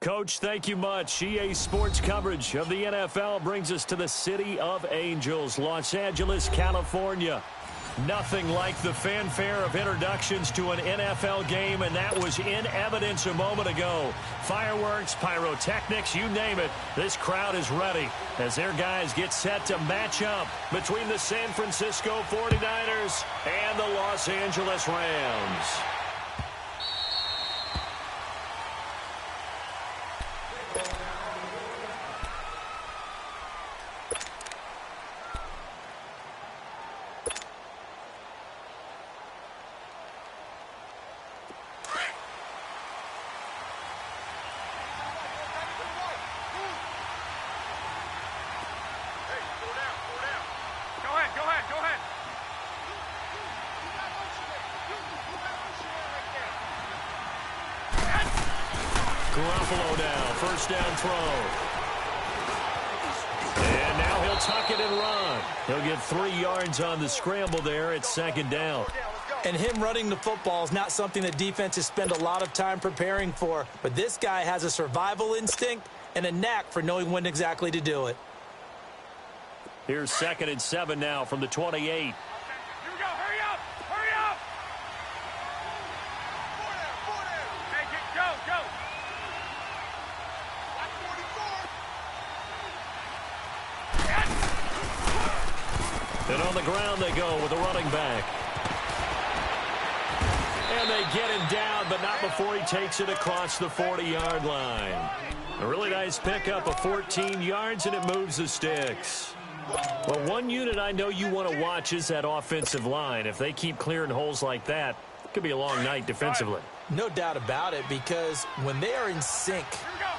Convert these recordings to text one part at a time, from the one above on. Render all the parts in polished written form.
Coach, thank you much. EA Sports coverage of the NFL brings us to the City of Angels, Los Angeles, California. Nothing like the fanfare of introductions to an NFL game, and that was in evidence a moment ago. Fireworks, pyrotechnics, you name it. This crowd is ready as their guys get set to match up between the San Francisco 49ers and the Los Angeles Rams. Garoppolo now, first down throw. And now he'll tuck it and run. He'll get 3 yards on the scramble there at second down. And him running the football is not something that defenses spend a lot of time preparing for. But this guy has a survival instinct and a knack for knowing when exactly to do it. Here's 2nd and 7 now from the 28. And on the ground they go with a running back. And they get him down, but not before he takes it across the 40-yard line. A really nice pickup of 14 yards, and it moves the sticks. Well, one unit I know you want to watch is that offensive line. If they keep clearing holes like that, it could be a long night defensively. No doubt about it, because when they are in sync,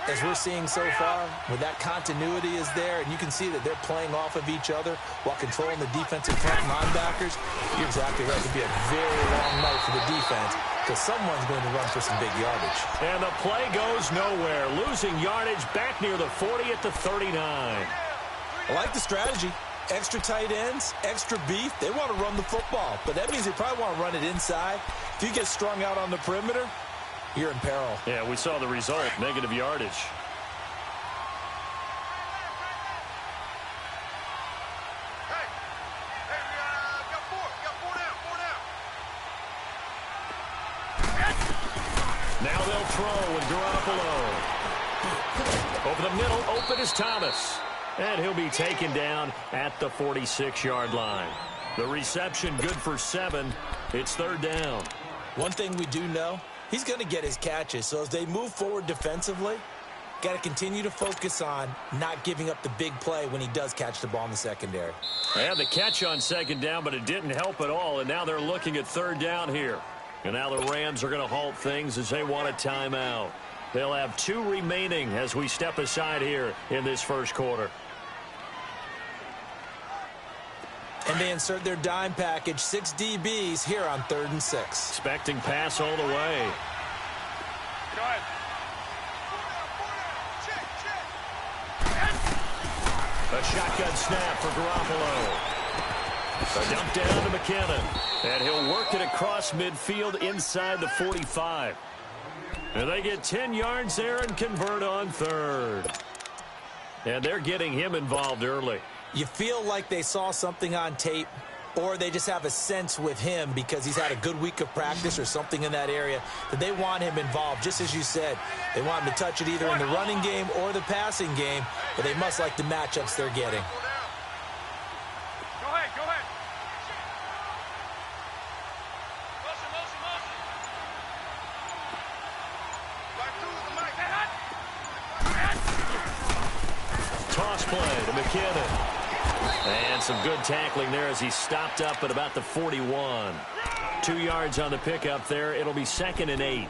as we're seeing so far, when that continuity is there, and you can see that they're playing off of each other while controlling the defensive front linebackers, you're exactly right. It could be a very long night for the defense because someone's going to run for some big yardage. And the play goes nowhere, losing yardage back near the 40 at the 39. I like the strategy. Extra tight ends, extra beef. They want to run the football, but that means they probably want to run it inside. If you get strung out on the perimeter, you're in peril. Yeah, we saw the result, negative yardage. Now they'll throw with Garoppolo. Over the middle, open is Thomas. And he'll be taken down at the 46-yard line. The reception good for 7. It's 3rd down. One thing we do know, he's going to get his catches. So as they move forward defensively, got to continue to focus on not giving up the big play when he does catch the ball in the secondary. They had the catch on 2nd down, but it didn't help at all. And now they're looking at 3rd down here. And now the Rams are going to halt things as they want a timeout. They'll have 2 remaining as we step aside here in this first quarter. And they insert their dime package, 6 DBs here on 3rd and 6. Expecting pass all the way. Go ahead. A shotgun snap for Garoppolo. A dump down to McKinnon. And he'll work it across midfield inside the 45. And they get 10 yards there and convert on 3rd. And they're getting him involved early. You feel like they saw something on tape, or they just have a sense with him because he's had a good week of practice or something in that area that they want him involved. Just as you said, they want him to touch it either in the running game or the passing game, but they must like the matchups they're getting. Go ahead, go ahead. Motion. Toss play to McKinnon. And some good tackling there as he stopped up at about the 41. 2 yards on the pickup there. It'll be 2nd and 8.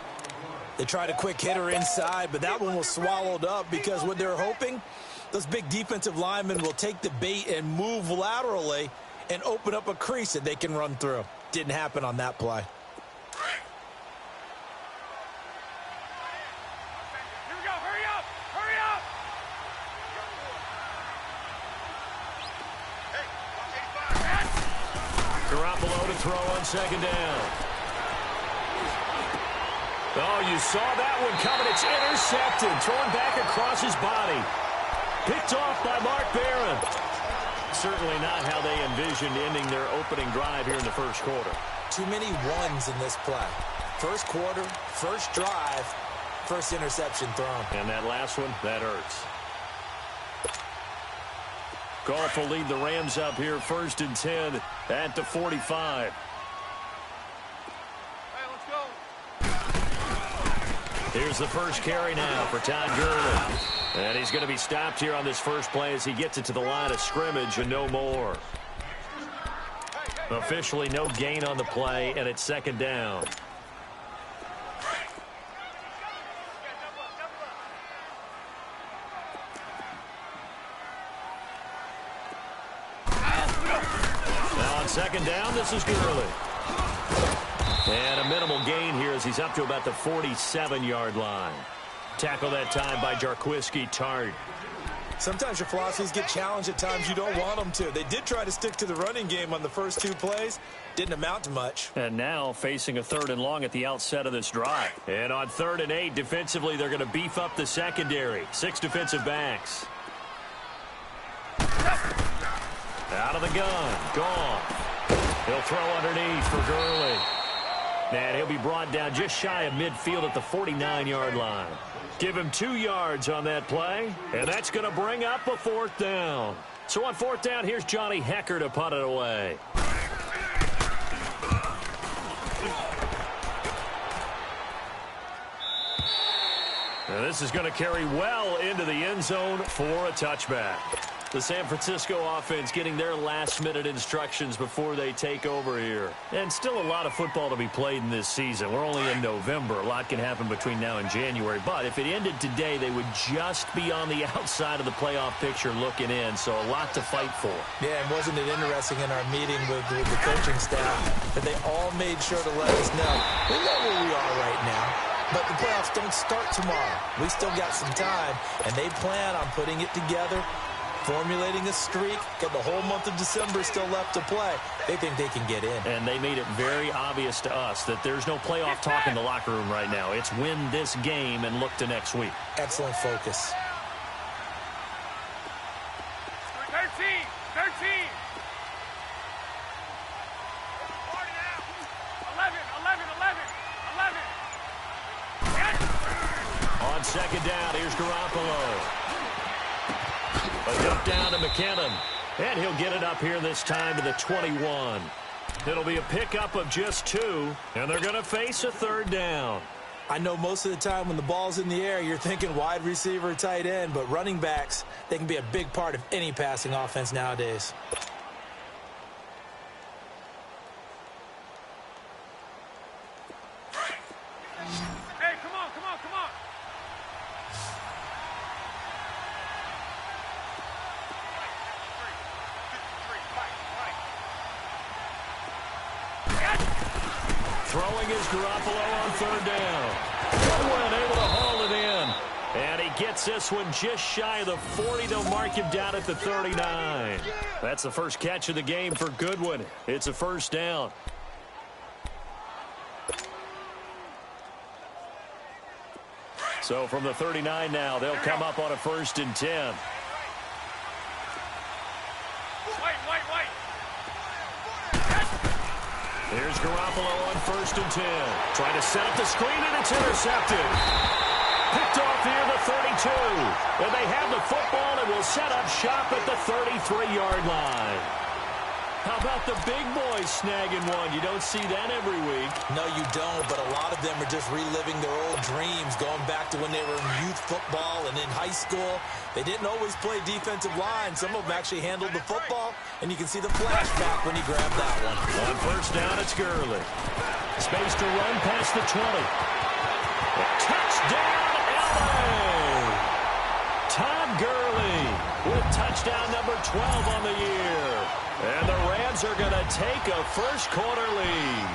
They tried a quick hitter inside, but that one was swallowed up because what they're hoping, those big defensive linemen will take the bait and move laterally and open up a crease that they can run through. Didn't happen on that play. Here we go, hurry up, hurry up. Garoppolo to throw on 2nd down. Oh, you saw that one coming. It's intercepted. Thrown back across his body. Picked off by Mark Barron. Certainly not how they envisioned ending their opening drive here in the first quarter. Too many ones in this play. First quarter, first drive, first interception thrown. And that last one, that hurts. Goff will lead the Rams up here 1st and 10 at the 45. Here's the first carry now for Todd Gurley. And he's going to be stopped here on this first play as he gets it to the line of scrimmage and no more. Officially no gain on the play, and it's 2nd down. Now on 2nd down, this is Gurley. And a minimal gain here as he's up to about the 47-yard line. Tackle that time by Jarquiski Tartt. Sometimes your philosophies get challenged at times you don't want them to. They did try to stick to the running game on the first 2 plays. Didn't amount to much. And now facing a 3rd and long at the outset of this drive. And on 3rd and 8, defensively, they're going to beef up the secondary. 6 defensive backs. Out of the gun. Gone. He'll throw underneath for Gurley. And he'll be brought down just shy of midfield at the 49-yard line. Give him 2 yards on that play, and that's going to bring up a 4th down. So on 4th down, here's Johnny Hekker to punt it away. And this is going to carry well into the end zone for a touchback. The San Francisco offense getting their last-minute instructions before they take over here. And still a lot of football to be played in this season. We're only in November. A lot can happen between now and January. But if it ended today, they would just be on the outside of the playoff picture looking in. So a lot to fight for. Yeah, and wasn't it interesting in our meeting with the coaching staff that they all made sure to let us know, we know where we are right now. But the playoffs don't start tomorrow. We still got some time, and they plan on putting it together, formulating a streak, got the whole month of December still left to play. They think they can get in. And they made it very obvious to us that there's no playoff talk in the locker room right now. It's win this game and look to next week. Excellent focus. 13. On 2nd down, here's Garoppolo. A dump down to McKinnon. And he'll get it up here this time to the 21. It'll be a pickup of just 2, and they're going to face a 3rd down. I know most of the time when the ball's in the air, you're thinking wide receiver, tight end, but running backs, they can be a big part of any passing offense nowadays. Hey, come on. Throwing is Garoppolo on 3rd down. Goodwin able to haul it in. And he gets this one just shy of the 40. They'll mark him down at the 39. That's the first catch of the game for Goodwin. It's a 1st down. So from the 39 now, they'll come up on a 1st and 10. Here's Garoppolo on 1st and 10. Trying to set up the screen, and it's intercepted. Picked off here, the 32. And they have the football and will set up shop at the 33-yard line. How about the big boys snagging one? You don't see that every week. No, you don't, but a lot of them are just reliving their old dreams, going back to when they were in youth football and in high school. They didn't always play defensive line. Some of them actually handled the football, and you can see the flashback when he grabbed that one. On 1st down, it's Gurley. Space to run past the 20. Touchdown, L.A. Todd Gurley with touchdown number 12 on the year. And the Rams are going to take a first quarter lead.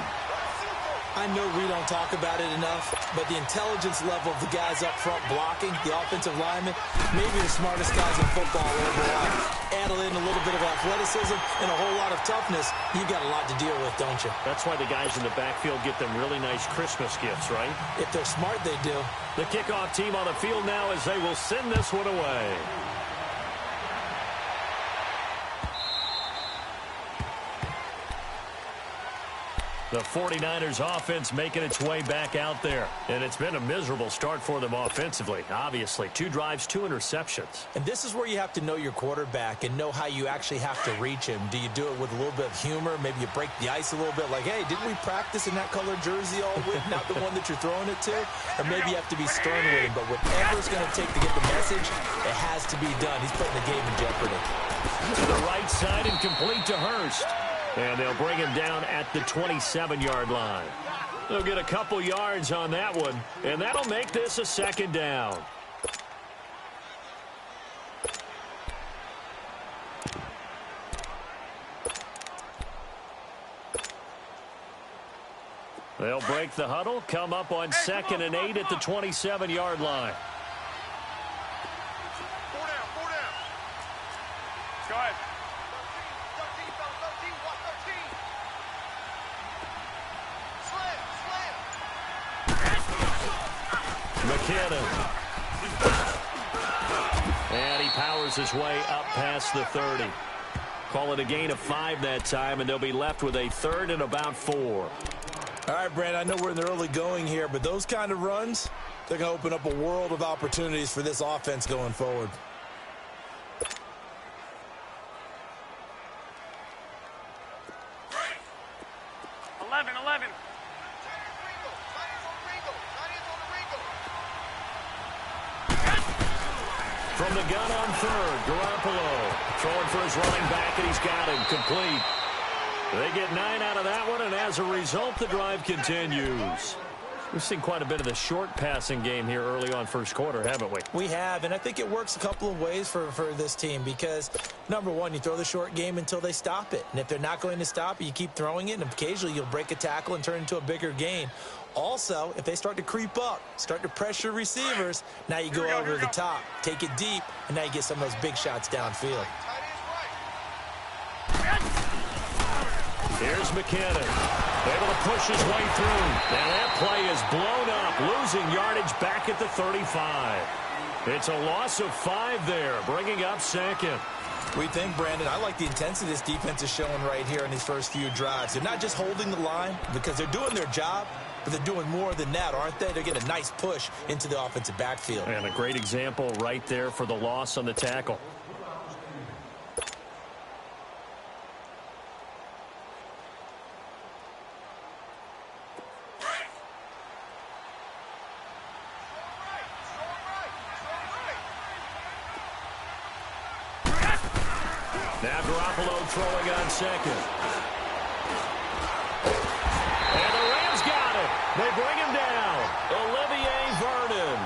I know we don't talk about it enough, but the intelligence level of the guys up front blocking, the offensive linemen, maybe the smartest guys in football overall. Add in a little bit of athleticism and a whole lot of toughness, you've got a lot to deal with, don't you? That's why the guys in the backfield get them really nice Christmas gifts, right? If they're smart, they do. The kickoff team on the field now as they will send this one away. The 49ers offense making its way back out there. And it's been a miserable start for them offensively, obviously. 2 drives, 2 interceptions. And this is where you have to know your quarterback and know how you actually have to reach him. Do you do it with a little bit of humor? Maybe you break the ice a little bit like, hey, didn't we practice in that colored jersey all week? Not the one that you're throwing it to? Or maybe you have to be stern with him. But whatever it's going to take to get the message, it has to be done. He's putting the game in jeopardy. To the right side and complete to Hurst. And they'll bring him down at the 27-yard line. They'll get a couple yards on that one, and that'll make this a second down. They'll break the huddle, come up on 2nd and 8 at the 27-yard line. 4 down, 4 down. Go ahead. McKinnon. And he powers his way up past the 30. Call it a gain of 5 that time, and they'll be left with a 3rd and about 4. All right, Brandon, I know we're in the early going here, but those kind of runs, they're going to open up a world of opportunities for this offense going forward. From the gun on 3rd, Garoppolo throwing for his running back, and he's got him complete. They get 9 out of that one, and as a result, the drive continues. We've seen quite a bit of the short passing game here early on first quarter, haven't we? We have, and I think it works a couple of ways for this team because, number one, you throw the short game until they stop it. And if they're not going to stop it, you keep throwing it, and occasionally you'll break a tackle and turn it into a bigger gain. Also, if they start to creep up, start to pressure receivers, now you go over the top, take it deep, and now you get some of those big shots downfield. Here's McKinnon, able to push his way through. Now that play is blown up, losing yardage back at the 35. It's a loss of 5 there, bringing up 2nd. We think, Brandon, I like the intensity this defense is showing right here in these first few drives. They're not just holding the line because they're doing their job, but they're doing more than that, aren't they? They're getting a nice push into the offensive backfield. And a great example right there for the loss on the tackle. Now Garoppolo throwing on 2nd. And the Rams got it. They bring him down. Olivier Vernon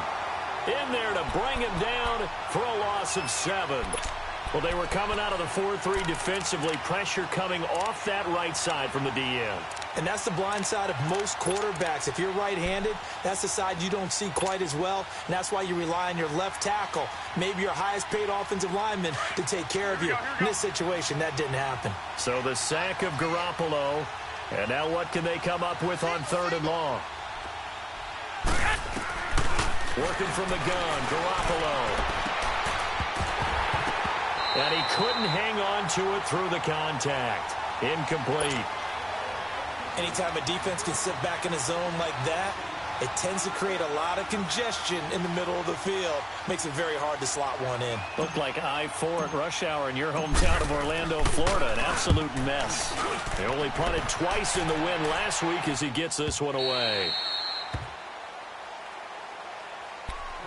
in there to bring him down for a loss of 7. Well, they were coming out of the 4-3 defensively. Pressure coming off that right side from the DN. And that's the blind side of most quarterbacks. If you're right-handed, that's the side you don't see quite as well. And that's why you rely on your left tackle, maybe your highest-paid offensive lineman, to take care of you. In this situation, that didn't happen. So the sack of Garoppolo. And now what can they come up with on 3rd and long? Working from the gun, Garoppolo. And he couldn't hang on to it through the contact. Incomplete. Anytime a defense can sit back in a zone like that, it tends to create a lot of congestion in the middle of the field. Makes it very hard to slot one in. Looked like I-4 at rush hour in your hometown of Orlando, Florida. An absolute mess. They only punted twice in the win last week as he gets this one away.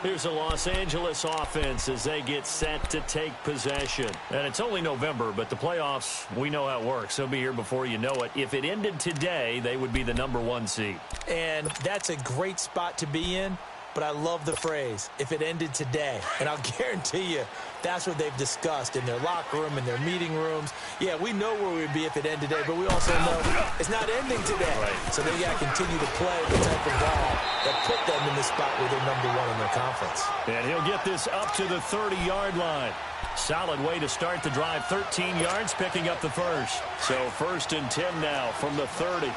Here's a Los Angeles offense as they get set to take possession. And it's only November, but the playoffs, we know how it works. They'll be here before you know it. If it ended today, they would be the #1 seed. And that's a great spot to be in but I love the phrase, if it ended today. And I'll guarantee you, that's what they've discussed in their locker room, in their meeting rooms. Yeah, we know where we'd be if it ended today, but we also know it's not ending today. Right. So they got to continue to play the type of ball that put them in the spot where they're #1 in their conference. And he'll get this up to the 30-yard line. Solid way to start the drive. 13 yards, picking up the first. So 1st and 10 now from the 30.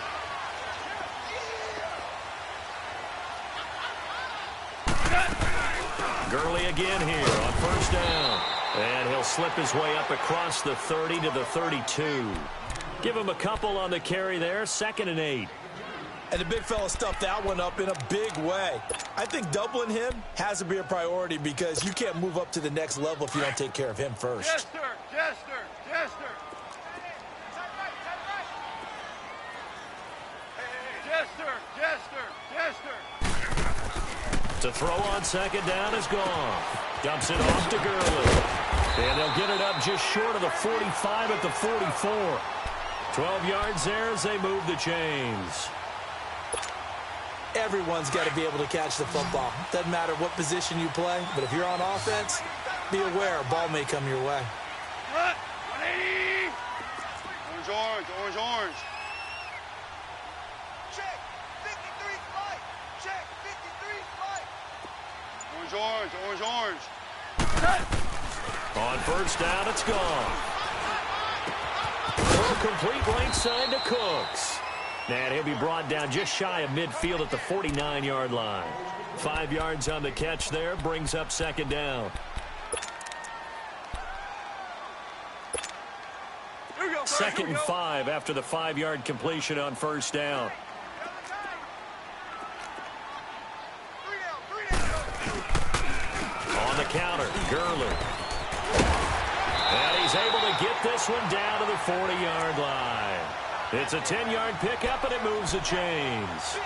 Gurley again here on 1st down. And he'll slip his way up across the 30 to the 32. Give him a couple on the carry there. 2nd and 8. And the big fella stuffed that one up in a big way. I think doubling him has to be a priority because you can't move up to the next level if you don't take care of him first. Jester, Jester, Jester. Jester, Jester, Jester. To throw on 2nd down is gone. Dumps it off to Gurley. And they'll get it up just short of the 45 at the 44. 12 yards there as they move the chains. Everyone's got to be able to catch the football. Doesn't matter what position you play, but if you're on offense, be aware a ball may come your way. What? 180. Orange, orange, orange, orange. Check. 53 flight. Check. 53 flight. Orange, orange, orange, orange. On 1st down, it's gone. Throw complete right side to Cooks. And he'll be brought down just shy of midfield at the 49-yard line. 5 yards on the catch there, brings up 2nd down. Here we go, 2nd and 5 after the 5-yard completion on 1st down. 3 down. On the counter, Gurley. And he's able to get this one down to the 40-yard line. It's a 10-yard pickup, and it moves the chains.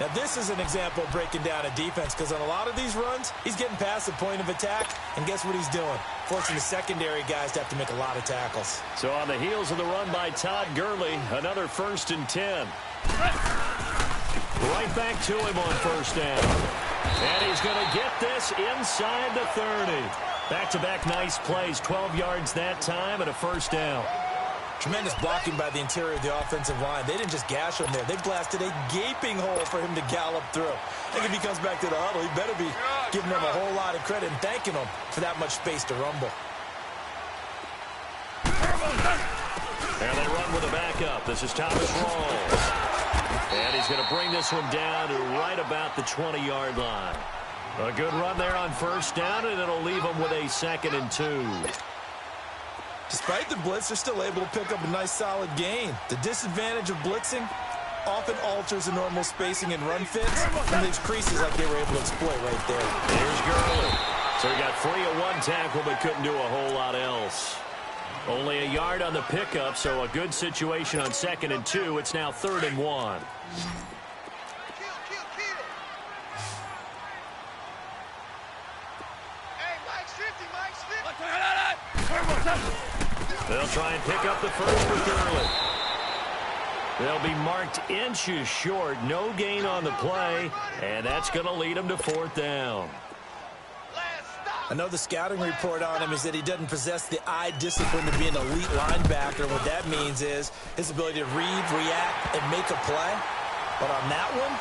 Now, this is an example of breaking down a defense because on a lot of these runs, he's getting past the point of attack, and guess what he's doing? Forcing the secondary guys to have to make a lot of tackles. So on the heels of the run by Todd Gurley, another 1st and 10. Right back to him on 1st down. And he's going to get this inside the 30. Back-to-back nice plays, 12 yards that time, and a 1st down. Tremendous blocking by the interior of the offensive line. They didn't just gash him there. They blasted a gaping hole for him to gallop through. I think if he comes back to the huddle, he better be giving them a whole lot of credit and thanking them for that much space to rumble. And they run with a backup. This is Thomas Rawls. And he's going to bring this one down to right about the 20-yard line. A good run there on 1st down, and it'll leave them with a 2nd and 2. Despite the blitz, they're still able to pick up a nice solid gain. The disadvantage of blitzing often alters the normal spacing and run fits, and leaves creases like they were able to exploit right there. Here's Gurley. So he got free of one tackle but couldn't do a whole lot else. Only a yard on the pickup, so a good situation on 2nd and 2. It's now 3rd and 1. Kill. Hey, Mike's 50, Mike's 50. They'll try and pick up the first with Gurley. They'll be marked inches short. No gain on the play, and that's going to lead them to 4th down. I know the scouting report on him is that he doesn't possess the eye discipline to be an elite linebacker. What that means is his ability to read, react, and make a play. But on that one,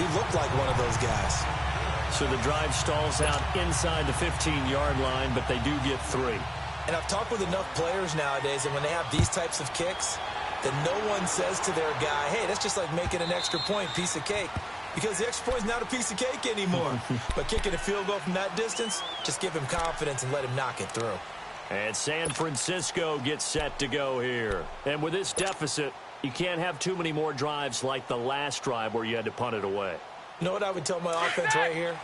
he looked like one of those guys. So the drive stalls out inside the 15-yard line, but they do get 3. And I've talked with enough players nowadays that when they have these types of kicks, that no one says to their guy, hey, that's just like making an extra point, piece of cake. Because the extra point is not a piece of cake anymore. But kicking a field goal from that distance, just give him confidence and let him knock it through. And San Francisco gets set to go here. And with this deficit, you can't have too many more drives like the last drive where you had to punt it away. You know what I would tell my offense right here?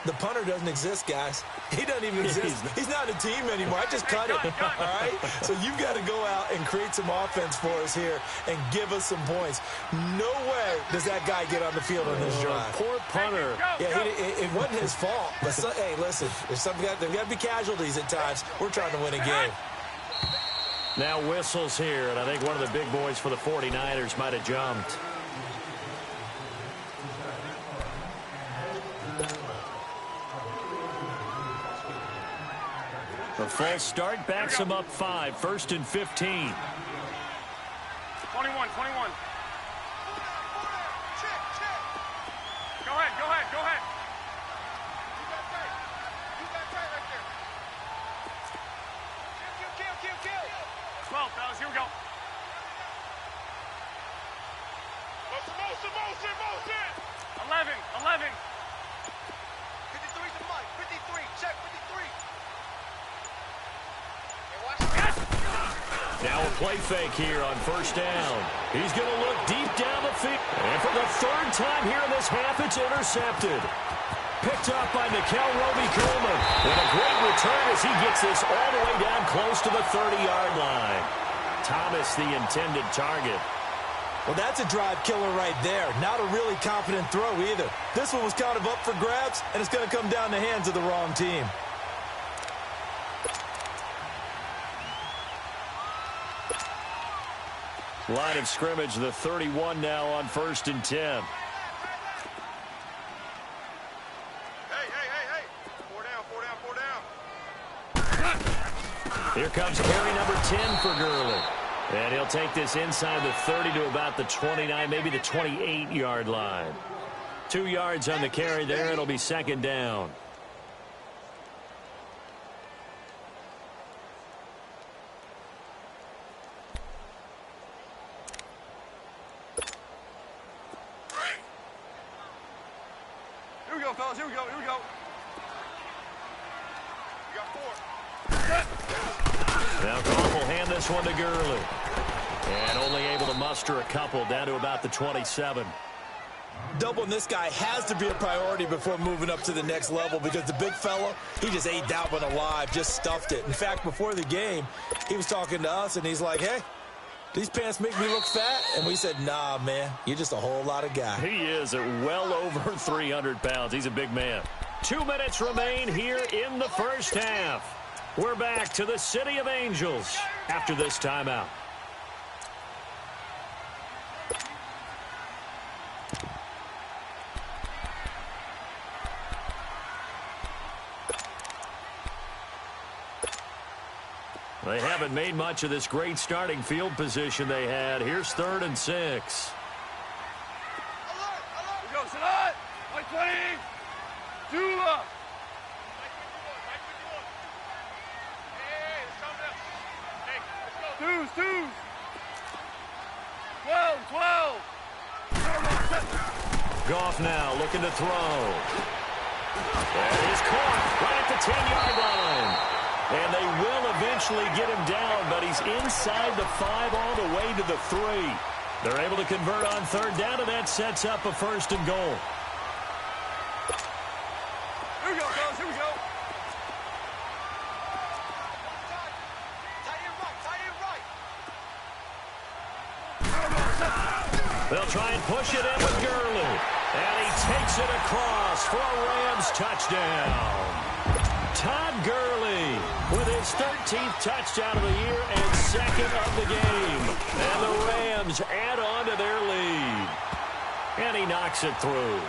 The punter doesn't exist, guys. He doesn't even exist. He's not a team anymore. I just cut it, all right? So you've got to go out and create some offense for us here and give us some points. No way does that guy get on the field on this drive. Poor punter. Yeah, it wasn't his fault. But, hey, listen, there's got to be casualties at times. We're trying to win a game. Now whistles here, and I think one of the big boys for the 49ers might have jumped. The false start backs him up 5, 1st and 15. 21, 21. Check, check. Go ahead, go ahead, go ahead. You got tight. You got tight right there. Kill. 12, fellas, here we go. Motion. 11. 53's the mic. 53. Check 53. Hey, watch Now a play fake here on 1st down. He's going to look deep down the field. And for the 3rd time here in this half, it's intercepted. Picked up by Nickel Roby-Coleman. And a great return as he gets this all the way down close to the 30-yard line. Thomas, the intended target. Well, that's a drive killer right there. Not a really confident throw either. This one was kind of up for grabs, and it's going to come down the hands of the wrong team. Line of scrimmage, the 31 now on 1st and 10. Hey. 4 down. Here comes carry number 10 for Gurley. And he'll take this inside the 30 to about the 29, maybe the 28-yard line. 2 yards on the carry there. It'll be 2nd down. Here we go, fellas, here we go. You got 4. Now Goff will hand this one to Gurley. And only able to muster a couple down to about the 27. Doubling this guy has to be a priority before moving up to the next level because the big fella, he just ate that one alive, just stuffed it. In fact, before the game, he was talking to us, and he's like, hey, these pants make me look fat? And we said, nah, man, you're just a whole lot of guy. He is at well over 300 pounds. He's a big man. 2 minutes remain here in the 1st half. We're back to the City of Angels after this timeout. They haven't made much of this great starting field position they had. Here's 3rd and 6. Here we go, Salat. Mike 20. Dula. Twos. 12. Goff now looking to throw. That is caught right at the 10-yard line. And they will eventually get him down, but he's inside the 5 all the way to the 3. They're able to convert on 3rd down, and that sets up a 1st and goal. Here we go, fellas, here we go. Tight end right. They'll try and push it in with Gurley. And he takes it across for a Rams touchdown. Todd Gurley with his 13th touchdown of the year and 2nd of the game. And the Rams add on to their lead. And he knocks it through.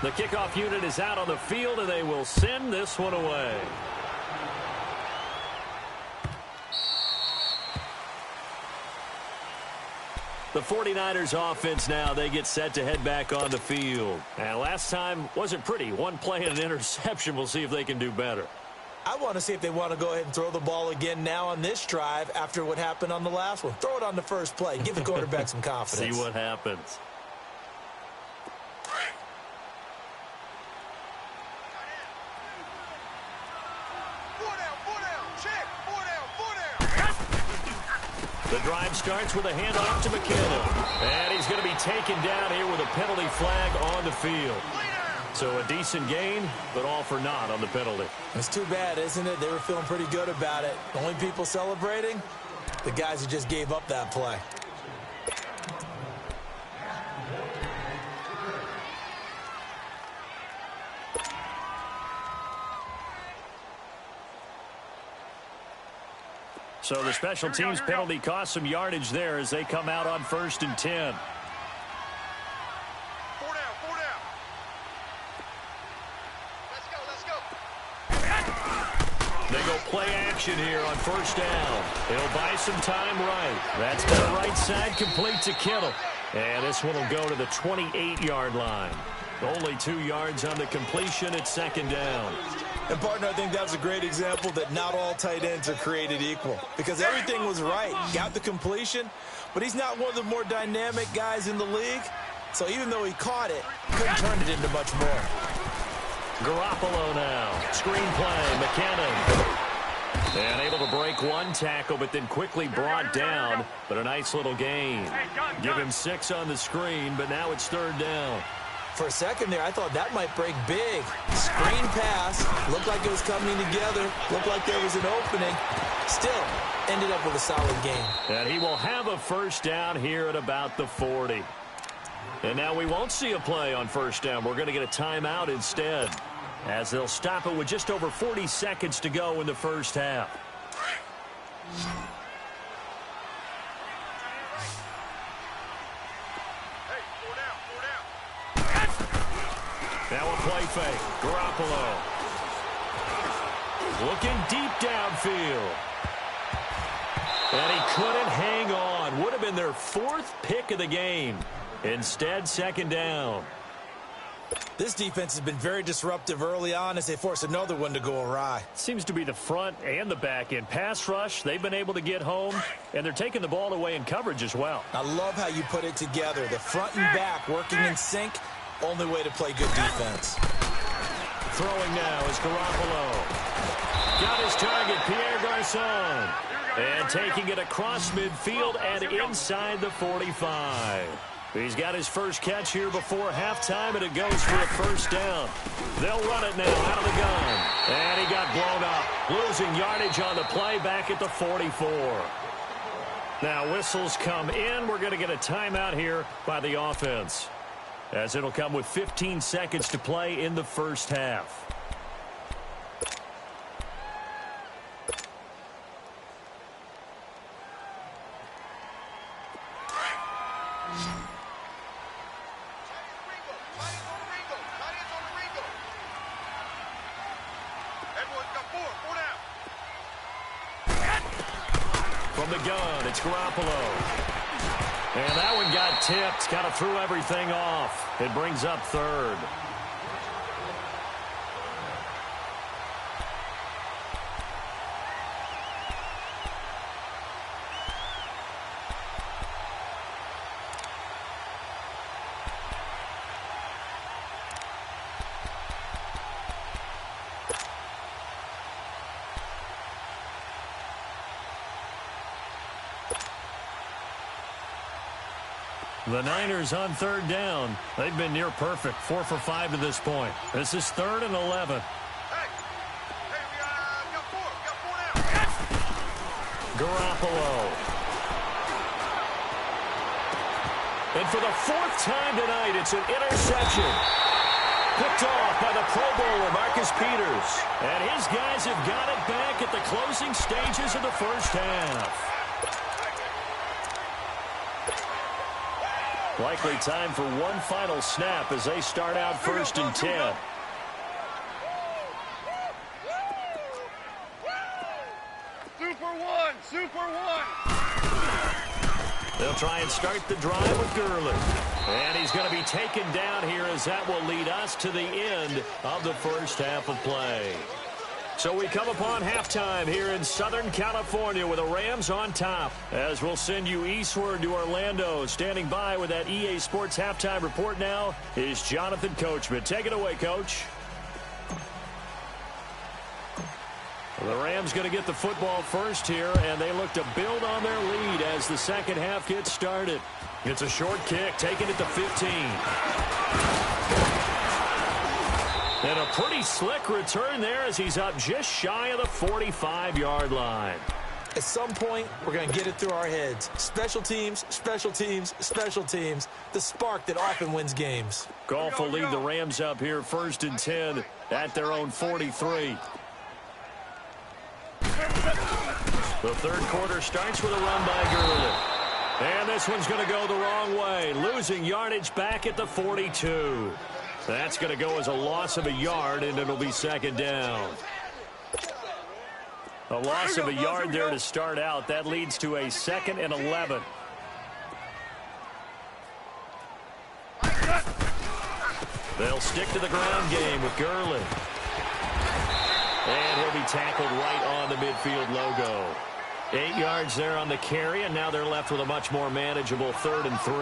The kickoff unit is out on the field, and they will send this one away. The 49ers offense now, they get set to head back on the field. And last time wasn't pretty. One play and an interception. We'll see if they can do better. I want to see if they want to go ahead and throw the ball again now on this drive after what happened on the last one. Throw it on the first play. Give the quarterback some confidence. See what happens. The drive starts with a handoff to McKinnon. And he's going to be taken down here with a penalty flag on the field. So a decent gain, but all for naught on the penalty. It's too bad, isn't it? They were feeling pretty good about it. The only people celebrating, the guys who just gave up that play. So the special teams penalty cost some yardage there as they come out on 1st and 10. 4 down, 4 down. Let's go. They go play action here on 1st down. He'll buy some time right. That's to the right side, complete to Kittle. And this one will go to the 28-yard line. Only 2 yards on the completion at 2nd down. And, partner, I think that was a great example that not all tight ends are created equal. Because everything was right. Got the completion, but he's not one of the more dynamic guys in the league. So even though he caught it, couldn't turn it into much more. Garoppolo now. Screen play. McKinnon. And able to break 1 tackle, but then quickly brought down. But a nice little gain. Give him 6 on the screen, but now it's 3rd down. For a second there, I thought that might break big. Screen pass. Looked like it was coming together. Looked like there was an opening. Still, ended up with a solid gain. And he will have a 1st down here at about the 40. And now we won't see a play on 1st down. We're going to get a timeout instead, as they'll stop it with just over 40 seconds to go in the 1st half. Now a play fake. Garoppolo. Looking deep downfield. And he couldn't hang on. Would have been their 4th pick of the game. Instead, 2nd down. This defense has been very disruptive early on as they force another one to go awry. Seems to be the front and the back end. Pass rush, they've been able to get home, and they're taking the ball away in coverage as well. I love how you put it together. The front and back working in sync. Only way to play good defense. Throwing now is Garoppolo. Got his target, Pierre Garçon. And taking it across midfield and inside the 45. He's got his first catch here before halftime, and it goes for a 1st down. They'll run it now out of the gun. And he got blown up, losing yardage on the play back at the 44. Now whistles come in. We're going to get a timeout here by the offense, as it'll come with 15 seconds to play in the 1st half. From the gun, it's Garoppolo. And that one got tipped. Kind of threw everything off. It brings up 3rd. The Niners on 3rd down. They've been near perfect, 4 for 5 to this point. This is 3rd and 11. Hey, we got 4 now. Garoppolo. And for the 4th time tonight, it's an interception. Picked off by the Pro Bowler, Marcus Peters. And his guys have got it back at the closing stages of the 1st half. Likely time for one final snap as they start out 1st and 10. Super one. They'll try and start the drive with Gurley. And he's going to be taken down here as that will lead us to the end of the 1st half of play. So we come upon halftime here in Southern California with the Rams on top, as we'll send you eastward to Orlando. Standing by with that EA Sports halftime report now is Jonathan Coachman. Take it away, Coach. The Rams going to get the football first here, and they look to build on their lead as the 2nd half gets started. It's a short kick, taking it to 15. And a pretty slick return there as he's up just shy of the 45-yard line. At some point, we're going to get it through our heads. Special teams, special teams, special teams. The spark that often wins games. Goff will lead the Rams up here 1st and 10 at their own 43. The third quarter starts with a run by Gurley. And this one's going to go the wrong way, losing yardage back at the 42. That's going to go as a loss of a yard, and it'll be second down. A loss of a yard there to start out. That leads to a 2nd and 11. They'll stick to the ground game with Gurley. And he'll be tackled right on the midfield logo. 8 yards there on the carry, and now they're left with a much more manageable 3rd and 3.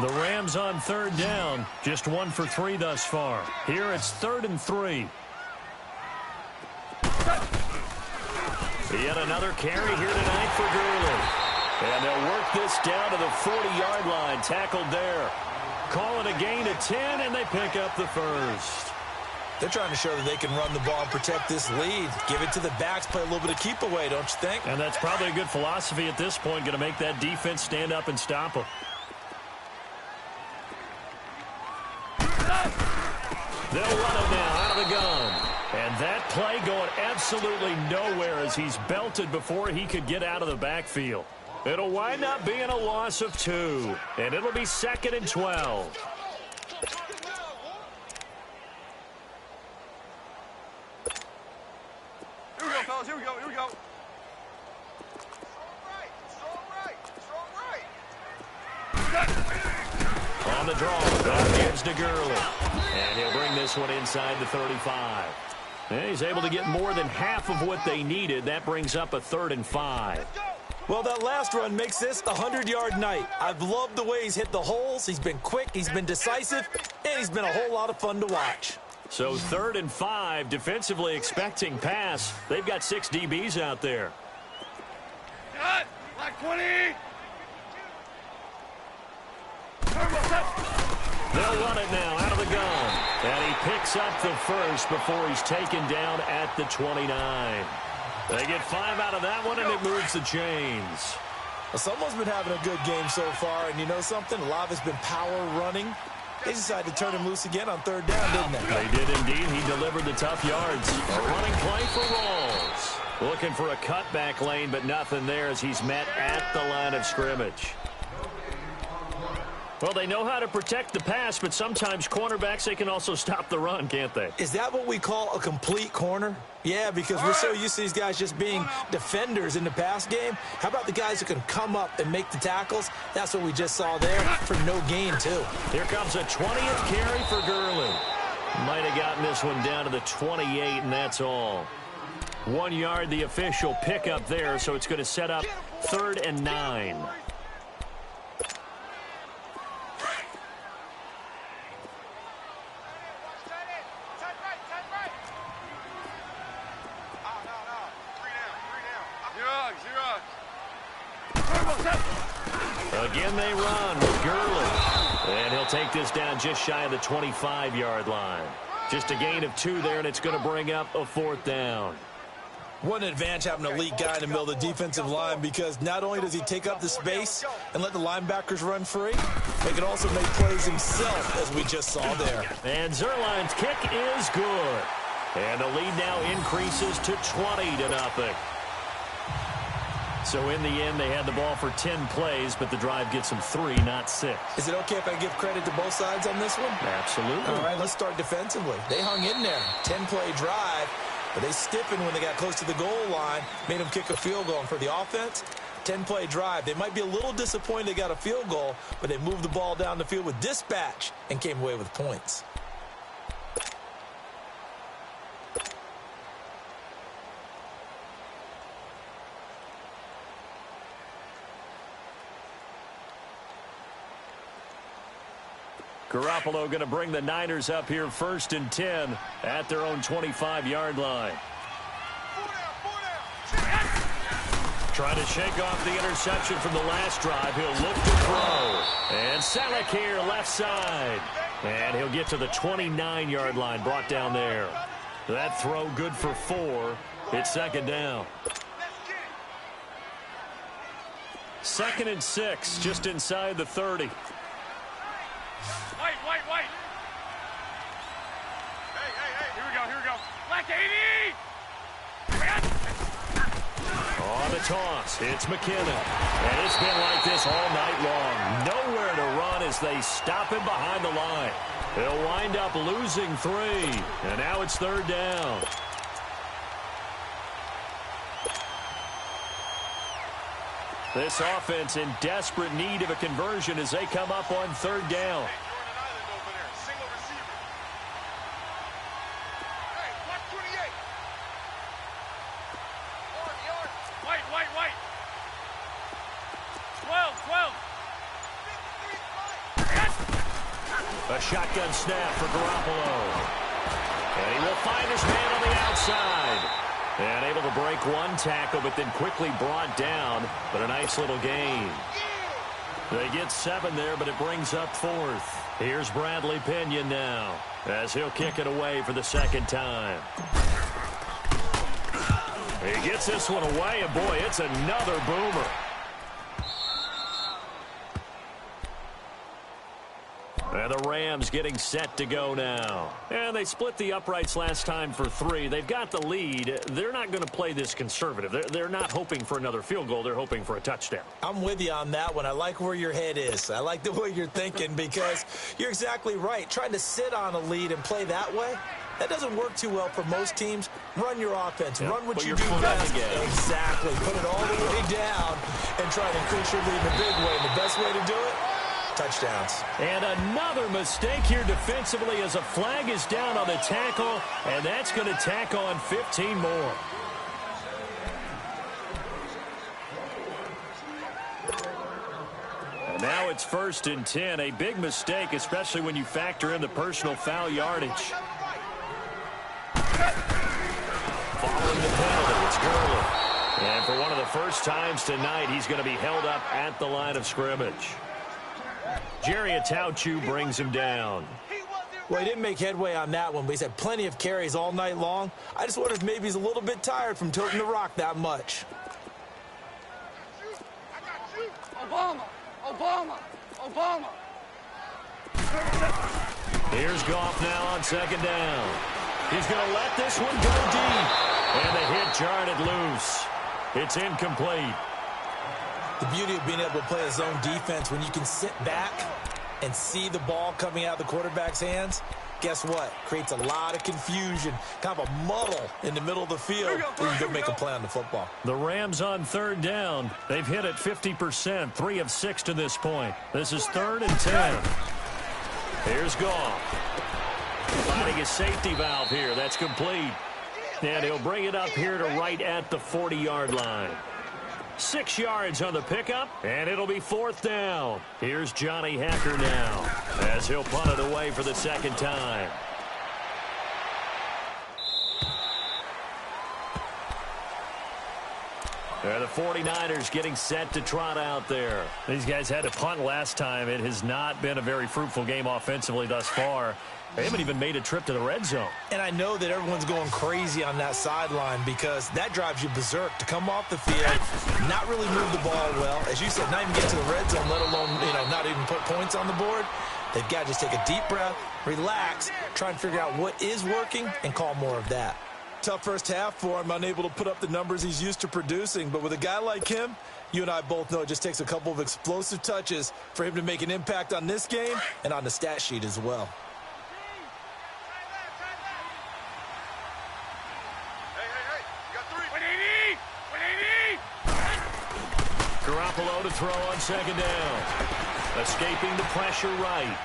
The Rams on 3rd down, just 1 for 3 thus far. Here it's 3rd and 3. Yet another carry here tonight for Gurley. And they'll work this down to the 40-yard line, tackled there. Call it a gain of 10, and they pick up the 1st. They're trying to show that they can run the ball and protect this lead. Give it to the backs, play a little bit of keep away, don't you think? And that's probably a good philosophy at this point, going to make that defense stand up and stop them. They'll run it now out of the gun. And that play going absolutely nowhere as he's belted before he could get out of the backfield. It'll wind up being a loss of 2. And it'll be 2nd and 12. Here we go, fellas. Here we go. Here we go. On the draw, that gives to Gurley. And he'll bring this one inside the 35. And he's able to get more than half of what they needed. That brings up a 3rd and 5. Well, that last run makes this a 100-yard night. I've loved the way he's hit the holes. He's been quick, he's been decisive, and he's been a whole lot of fun to watch. So 3rd and 5, defensively expecting pass. They've got 6 DBs out there. Cut! Black 20! They'll run it now out of the gun. And he picks up the 1st before he's taken down at the 29. They get 5 out of that one, and it moves the chains. Well, someone's been having a good game so far, and you know something? A lot of it's been power running. They decided to turn him loose again on 3rd down, didn't they? They did indeed. He delivered the tough yards. A running play for Rawls. Looking for a cutback lane, but nothing there as he's met at the line of scrimmage. Well, they know how to protect the pass, but sometimes cornerbacks, they can also stop the run, can't they? Is that what we call a complete corner? Yeah, because we're so used to these guys just being defenders in the pass game. How about the guys who can come up and make the tackles? That's what we just saw there for no gain, too. Here comes a 20th carry for Gurley. Might have gotten this one down to the 28, and that's all. 1 yard, the official pickup there, so it's going to set up 3rd and 9. Again they run with Gurley. And he'll take this down just shy of the 25-yard line. Just a gain of 2 there, and it's going to bring up a 4th down. What an advantage having an elite guy in the middle of the defensive line, because not only does he take up the space and let the linebackers run free, he can also make plays himself, as we just saw there. And Zuerlein's kick is good. And the lead now increases to 20-0. So in the end, they had the ball for 10 plays, but the drive gets them 3, not 6. Is it okay if I give credit to both sides on this one? Absolutely. All right, let's start defensively. They hung in there. 10-play drive, but they stiffened when they got close to the goal line, made them kick a field goal. And for the offense, 10-play drive. They might be a little disappointed they got a field goal, but they moved the ball down the field with dispatch and came away with points. Garoppolo going to bring the Niners up here 1st and 10 at their own 25-yard line. Trying to shake off the interception from the last drive. He'll look to throw. And Selleck here left side. And he'll get to the 29-yard line, brought down there. That throw good for 4. It's 2nd down. 2nd and 6, just inside the 30. White. Hey. Here we go. Black 80! On the toss, it's McKinnon. And it's been like this all night long. Nowhere to run as they stop him behind the line. He'll wind up losing 3. And now it's third down. This offense in desperate need of a conversion as they come up on third down. White. 12. A shotgun snap for Garoppolo. And he will find his man on the outside. And able to break one tackle, but then quickly brought down. But a nice little gain. They get 7 there, but it brings up 4th. Here's Bradley Pinion now, as he'll kick it away for the second time. He gets this one away, and boy, it's another boomer. And the Rams getting set to go now. And they split the uprights last time for 3. They've got the lead. They're not going to play this conservative. They're not hoping for another field goal. They're hoping for a touchdown. I'm with you on that one. I like where your head is. I like the way you're thinking because you're exactly right. Trying to sit on a lead and play that way, that doesn't work too well for most teams. Run your offense. Yep. Run what Put you your do foot on best. the gas. Exactly. Put it all the way down and try to increase your lead in a big way. And the best way to do it, touchdowns. And another mistake here defensively as a flag is down on the tackle, and that's going to tack on 15 more. And now it's 1st and 10. A big mistake, especially when you factor in the personal foul yardage. Following the penalty, it's Gurley. And for one of the first times tonight, he's going to be held up at the line of scrimmage. Jerry Atauchu brings him down. Well, he didn't make headway on that one, but he's had plenty of carries all night long. I just wonder if maybe he's a little bit tired from toting the rock that much. Obama. Here's Goff now on second down. He's going to let this one go deep. And the hit jarred it loose. It's incomplete. The beauty of being able to play a zone defense when you can sit back and see the ball coming out of the quarterback's hands, guess what? Creates a lot of confusion, kind of a muddle in the middle of the field where you can make a play on the football. The Rams on third down. They've hit it 50%, 3 of 6 to this point. This is 3rd and 10. Here's Goff. Finding a safety valve here. That's complete. And he'll bring it up here to right at the 40-yard line. 6 yards on the pickup, and it'll be 4th down. Here's Johnny Hekker now, as he'll punt it away for the second time. The 49ers getting set to trot out there. These guys had to punt last time. It has not been a very fruitful game offensively thus far. They haven't even made a trip to the red zone. And I know that everyone's going crazy on that sideline because that drives you berserk to come off the field, not really move the ball well. As you said, not even get to the red zone, let alone, not even put points on the board. They've got to just take a deep breath, relax, try and figure out what is working, and call more of that. Tough first half for him, unable to put up the numbers he's used to producing. But with a guy like him, you and I both know it just takes a couple of explosive touches for him to make an impact on this game and on the stat sheet as well. Garoppolo to throw on second down. Escaping the pressure right.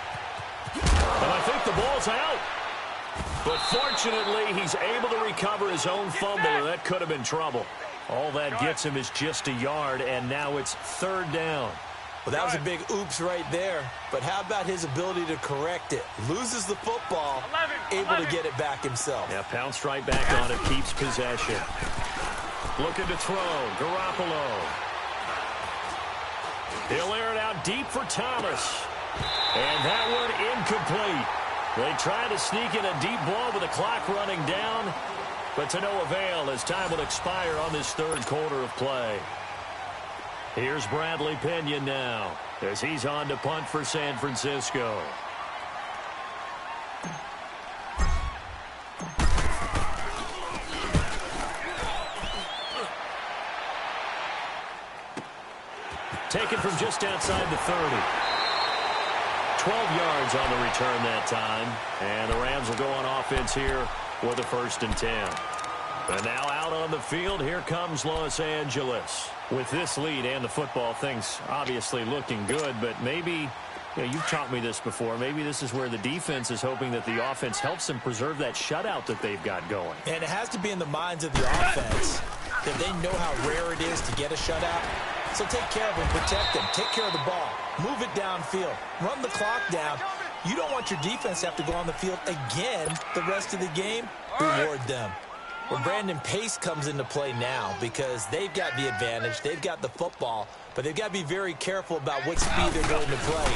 And I think the ball's out. But fortunately, he's able to recover his own fumble, and that could have been trouble. All that gets him is just a yard, and now it's 3rd down. Well, that was a big oops right there. But how about his ability to correct it? Loses the football, able to get it back himself. Yeah, pounced right back on it, keeps possession. Looking to throw, Garoppolo. He'll air it out deep for Thomas. And that one incomplete. They try to sneak in a deep ball with the clock running down, but to no avail as time will expire on this 3rd quarter of play. Here's Bradley Pinion now as he's on to punt for San Francisco. Taken from just outside the 30. 12 yards on the return that time. And the Rams will go on offense here with a 1st and 10. And now out on the field, here comes Los Angeles. With this lead and the football, things obviously looking good, but maybe, you've taught me this before, maybe this is where the defense is hoping that the offense helps them preserve that shutout that they've got going. And it has to be in the minds of the offense that they know how rare it is to get a shutout. So take care of them, protect them, take care of the ball, move it downfield, run the clock down. You don't want your defense to have to go on the field again the rest of the game. Reward them. Well, Brandon, pace comes into play now because they've got the advantage. They've got the football, but they've got to be very careful about what speed they're going to play.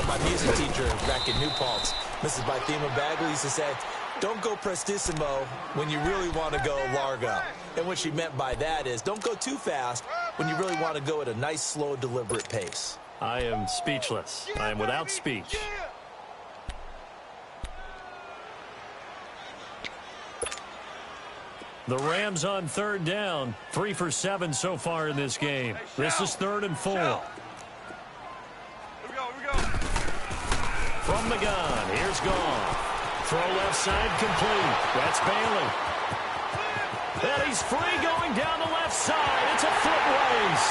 My music teacher back in New Paltz, Mrs. Bythema Bagley, used to say, don't go prestissimo when you really want to go largo. And what she meant by that is don't go too fast when you really want to go at a nice, slow, deliberate pace. I am speechless. I am without speech. The Rams on 3rd down. 3 for 7 so far in this game. This is 3rd and 4. Here we go. From the gun, here's Goff. Throw left side complete. That's Bailey. And he's free going down the left side. It's a foot race.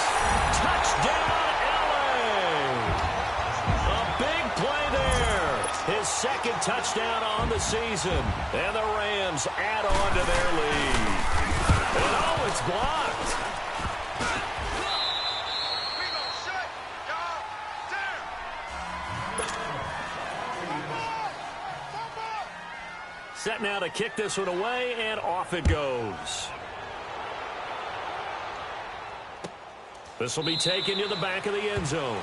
Touchdown, LA. A big play there. His 2nd touchdown on the season. And the Rams add on to their lead. And oh, it's blocked. Set now to kick this one away, and off it goes. This will be taken to the back of the end zone.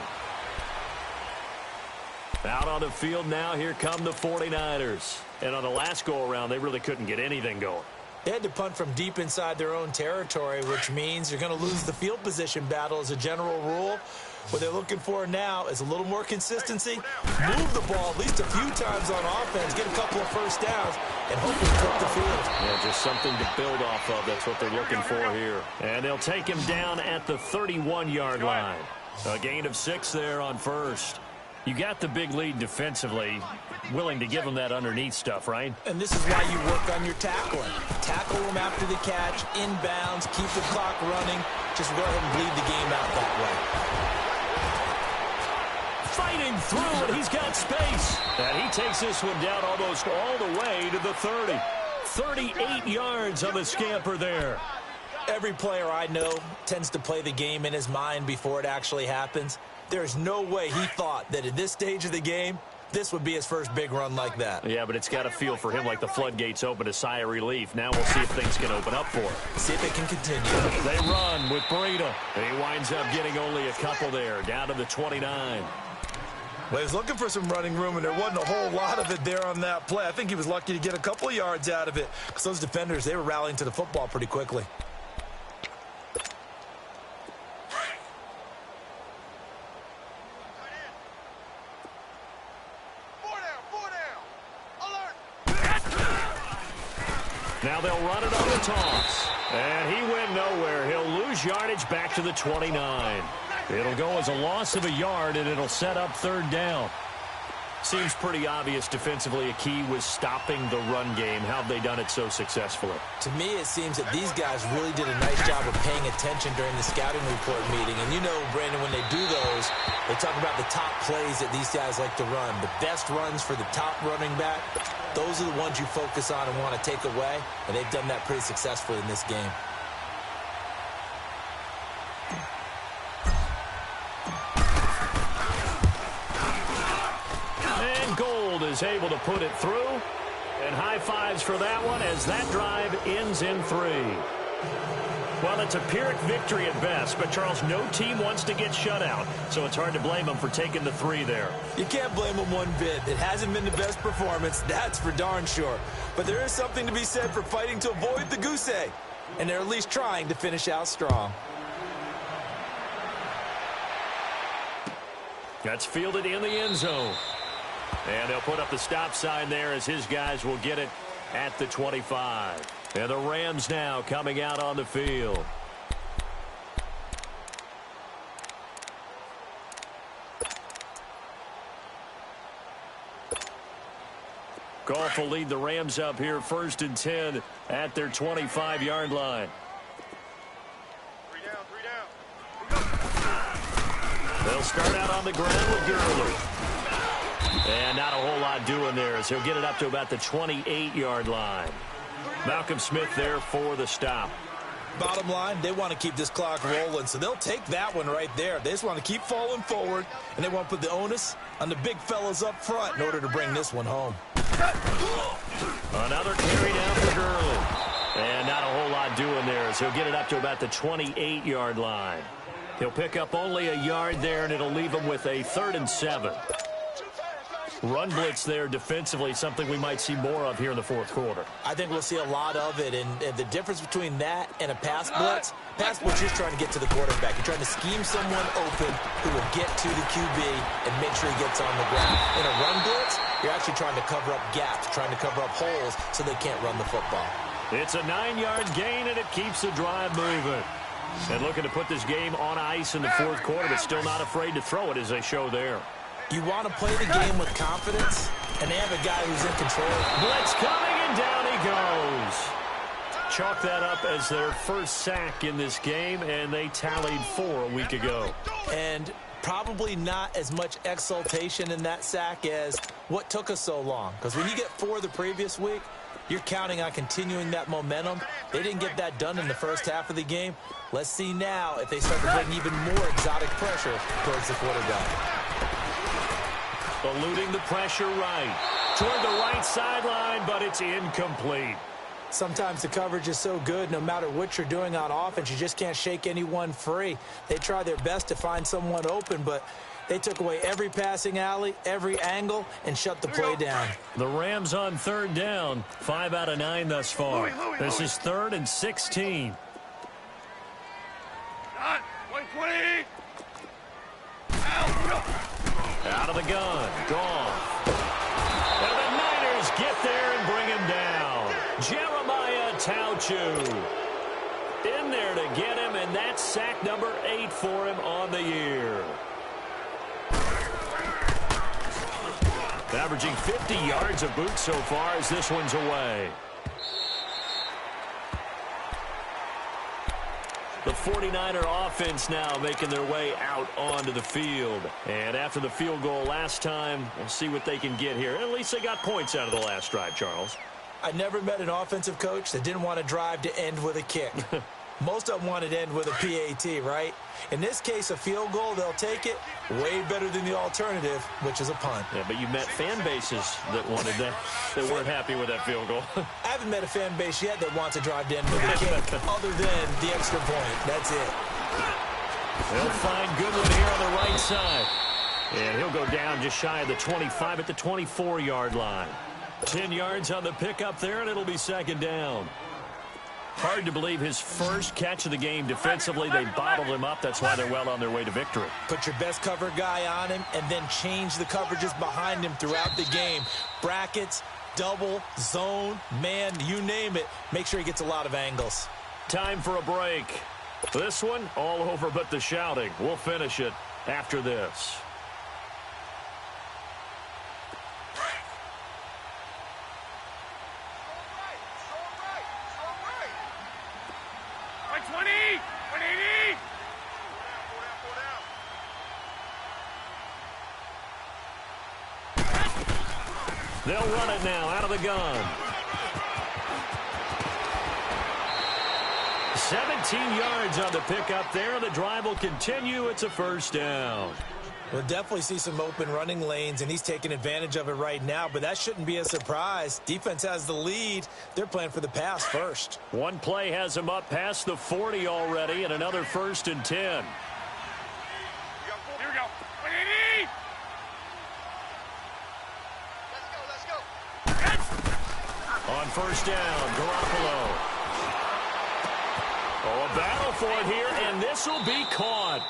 Out on the field now, here come the 49ers. And on the last go-around, they really couldn't get anything going. They had to punt from deep inside their own territory, which means you're going to lose the field position battle as a general rule. What they're looking for now is a little more consistency, move the ball at least a few times on offense, get a couple of first downs, and hopefully flip the field. Yeah, just something to build off of. That's what they're looking for here. And they'll take him down at the 31-yard line. A gain of 6 there on 1st. You got the big lead defensively, willing to give them that underneath stuff, right? And this is why you work on your tackling. Tackle them after the catch, inbounds, keep the clock running. Just go ahead and bleed the game out that way. Fighting through it, he's got space. And he takes this one down almost all the way to the 30. 38 yards on the scamper there. Every player I know tends to play the game in his mind before it actually happens. There's no way he thought that at this stage of the game, this would be his first big run like that. Yeah, but it's got to feel for him like the floodgates open, a sigh of relief. Now we'll see if things can open up for him. See if it can continue. They run with Breida. He winds up getting only a couple there, down to the 29. Well, he was looking for some running room, and there wasn't a whole lot of it there on that play. I think he was lucky to get a couple of yards out of it because those defenders, they were rallying to the football pretty quickly. Now they'll run it on the toss. And he went nowhere. He'll lose yardage back to the 29. It'll go as a loss of a yard, and it'll set up 3rd down. Seems pretty obvious defensively a key was stopping the run game. How have they done it so successfully? To me, it seems that these guys really did a nice job of paying attention during the scouting report meeting. And you know, Brandon, when they do those, they talk about the top plays that these guys like to run. The best runs for the top running back, those are the ones you focus on and want to take away. And they've done that pretty successfully in this game. Is able to put it through, and high fives for that one as that drive ends in 3. Well, it's a Pyrrhic victory at best, but Charles, no team wants to get shut out, so it's hard to blame them for taking the 3 there. You can't blame them one bit. It hasn't been the best performance, that's for darn sure. But there is something to be said for fighting to avoid the goose egg, and they're at least trying to finish out strong. That's fielded in the end zone. And they'll put up the stop sign there as his guys will get it at the 25. And the Rams now coming out on the field. Goff will lead the Rams up here 1st and 10 at their 25-yard line. 3 down, 3 down. They'll start out on the ground with Gurley. And not a whole lot doing there as he'll get it up to about the 28-yard line. Malcolm Smith there for the stop. Bottom line, they want to keep this clock rolling, so they'll take that one right there. They just want to keep falling forward, and they want to put the onus on the big fellas up front in order to bring this one home. Another carry down for Gurley. And not a whole lot doing there as he'll get it up to about the 28-yard line. He'll pick up only a yard there, and it'll leave him with a 3rd and 7. Run blitz there defensively, something we might see more of here in the 4th quarter. I think we'll see a lot of it, and the difference between that and a pass blitz, you're trying to get to the quarterback. You're trying to scheme someone open who will get to the QB and make sure he gets on the ground. In a run blitz, you're actually trying to cover up gaps, trying to cover up holes so they can't run the football. It's a 9-yard gain, and it keeps the drive moving. And looking to put this game on ice in the 4th quarter, but still not afraid to throw it as they show there. You want to play the game with confidence, and they have a guy who's in control. Blitz coming, and down he goes. Chalk that up as their first sack in this game, and they tallied 4 a week ago. And probably not as much exultation in that sack as what took us so long. Because when you get 4 the previous week, you're counting on continuing that momentum. They didn't get that done in the first half of the game. Let's see now if they start to bring even more exotic pressure towards the quarterback. Eluding the pressure right. Toward the right sideline, but it's incomplete. Sometimes the coverage is so good, no matter what you're doing on offense, you just can't shake anyone free. They try their best to find someone open, but they took away every passing alley, every angle, and shut the play down. The Rams on 3rd down, 5 out of 9 thus far. This is 3rd and 16. 120. Out of the gun, Goff. And the Niners get there and bring him down. Jeremiah Tauchu in there to get him, and that's sack number 8 for him on the year. Averaging 50 yards of boot so far as this one's away. The 49er offense now making their way out onto the field. And after the field goal last time, we'll see what they can get here. At least they got points out of the last drive, Charles. I never met an offensive coach that didn't want to drive to end with a kick. Most of them want to end with a PAT, right? In this case, a field goal, they'll take it way better than the alternative, which is a punt. Yeah, but you met fan bases that wanted that, that weren't happy with that field goal. I haven't met a fan base yet that wants to drive to end with a kick other than the extra point. That's it. They'll find Goodwin here on the right side. And he'll go down just shy of the 25 at the 24-yard line. 10 yards on the pickup there, and it'll be 2nd down. Hard to believe his first catch of the game defensively. They bottled him up. That's why they're well on their way to victory. Put your best cover guy on him and then change the coverages behind him throughout the game. Brackets, double, zone, man, you name it. Make sure he gets a lot of angles. Time for a break. This one, all over but the shouting. We'll finish it after this. They'll run it now out of the gun. 17 yards on the pickup there. The drive will continue. It's a 1st down. We'll definitely see some open running lanes, and he's taking advantage of it right now, but that shouldn't be a surprise. Defense has the lead. They're playing for the pass first. One play has him up past the 40 already, and another 1st and 10. Here we go. 180. Let's go. On 1st down, Garoppolo. Oh, a battle for it here, and this will be caught.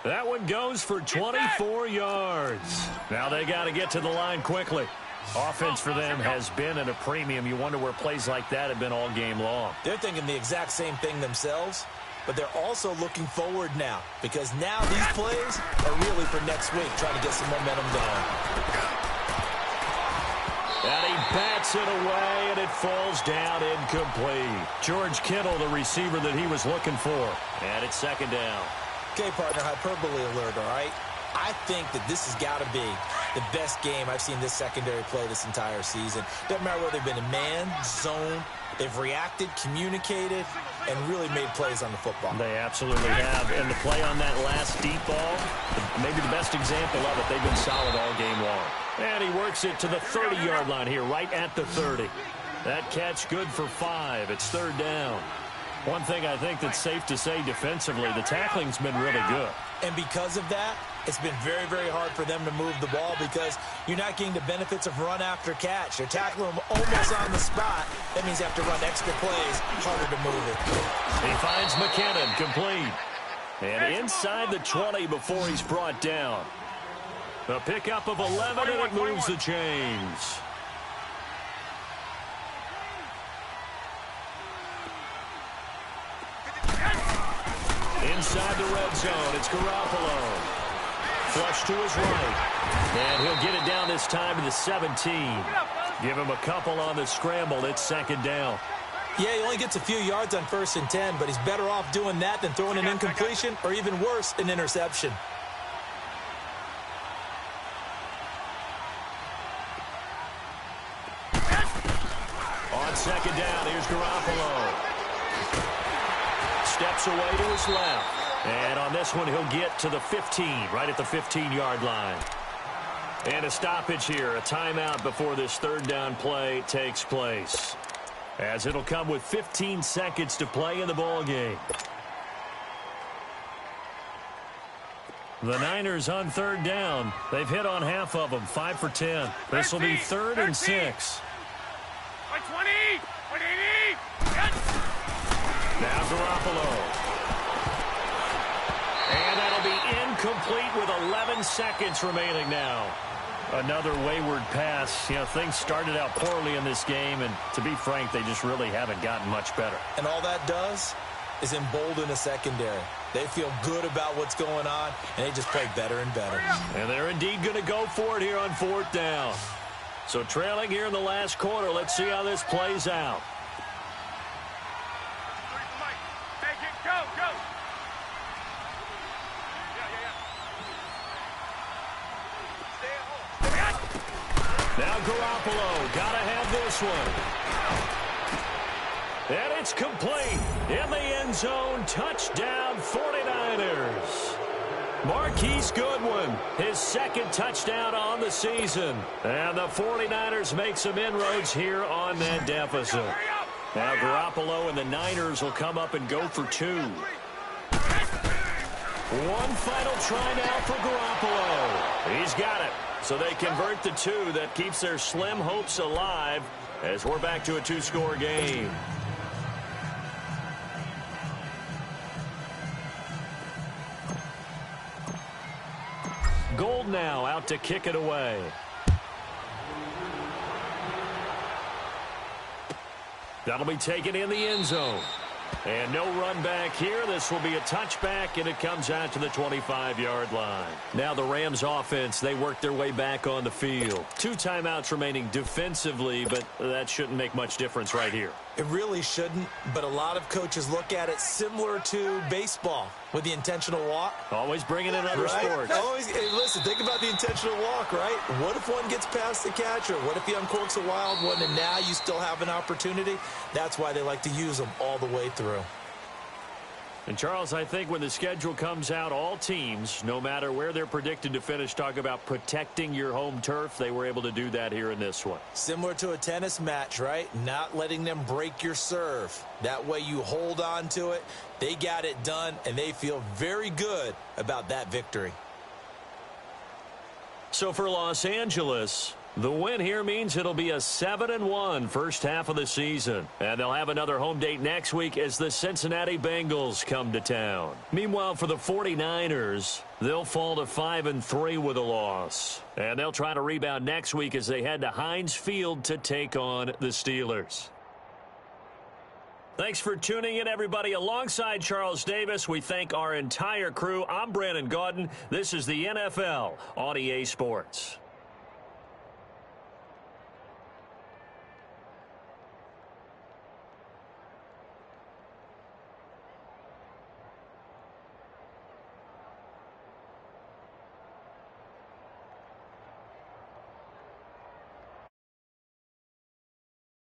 That one goes for 24 yards. Now they got to get to the line quickly. Offense for them has been at a premium. You wonder where plays like that have been all game long. They're thinking the exact same thing themselves, but they're also looking forward now because now these plays are really for next week, trying to get some momentum going. And he bats it away, and it falls down incomplete. George Kittle, the receiver that he was looking for. And it's second down. Okay, partner, hyperbole alert, all right? I think that this has got to be the best game I've seen this secondary play this entire season. Doesn't matter whether they've been in man, zone, they've reacted, communicated, and really made plays on the football. They absolutely have. And the play on that last deep ball, maybe the best example of it, they've been solid all game long. And he works it to the 30-yard line here, right at the 30. That catch good for 5. It's third down. One thing I think that's safe to say defensively, the tackling's been really good. And because of that, it's been very, very hard for them to move the ball because you're not getting the benefits of run after catch. They're tackling them almost on the spot. That means you have to run extra plays, harder to move it. He finds McKinnon, complete. And inside the 20 before he's brought down. A pickup of 11, and it moves the chains. Inside the red zone, it's Garoppolo. Flush to his right. And he'll get it down this time to the 17. Give him a couple on the scramble. It's second down. Yeah, he only gets a few yards on 1st and 10, but he's better off doing that than throwing an incompletion or even worse, an interception. On second down, here's Garoppolo. Steps away to his left. And on this one, he'll get to the 15, right at the 15-yard line. And a stoppage here, a timeout before this third down play takes place. As it'll come with 15 seconds to play in the ballgame. The Niners on third down. They've hit on half of them, 5 for 10. This will be 3rd and 6. 20, 20. Now Garoppolo. And that'll be incomplete with 11 seconds remaining now. Another wayward pass. You know, things started out poorly in this game, and to be frank, they just really haven't gotten much better. And all that does is embolden a secondary. They feel good about what's going on, and they just play better and better. And they're indeed going to go for it here on 4th down. So trailing here in the last quarter, let's see how this plays out. Now Garoppolo, gotta have this one. And it's complete. In the end zone, touchdown 49ers. Marquise Goodwin, his 2nd touchdown on the season. And the 49ers make some inroads here on that deficit. Now Garoppolo and the Niners will come up and go for 2. One final try now for Garoppolo. He's got it. So they convert the 2. That keeps their slim hopes alive as we're back to a 2-score game. Gold now out to kick it away. That'll be taken in the end zone. And no run back here. This will be a touchback, and it comes out to the 25-yard line. Now the Rams offense, they work their way back on the field. 2 timeouts remaining defensively, but that shouldn't make much difference right here. It really shouldn't, but a lot of coaches look at it similar to baseball with the intentional walk. Always bringing in other sports. Always, hey, listen, think about the intentional walk, right? What if one gets past the catcher? What if he uncorks a wild one and now you still have an opportunity? That's why they like to use them all the way through. And, Charles, I think when the schedule comes out, all teams, no matter where they're predicted to finish, talk about protecting your home turf. They were able to do that here in this one. Similar to a tennis match, right? Not letting them break your serve. That way you hold on to it. They got it done, and they feel very good about that victory. So for Los Angeles, the win here means it'll be a 7-1 first half of the season. And they'll have another home date next week as the Cincinnati Bengals come to town. Meanwhile, for the 49ers, they'll fall to 5-3 with a loss. And they'll try to rebound next week as they head to Heinz Field to take on the Steelers. Thanks for tuning in, everybody. Alongside Charles Davis, we thank our entire crew. I'm Brandon Gaudin. This is the NFL on EA Sports.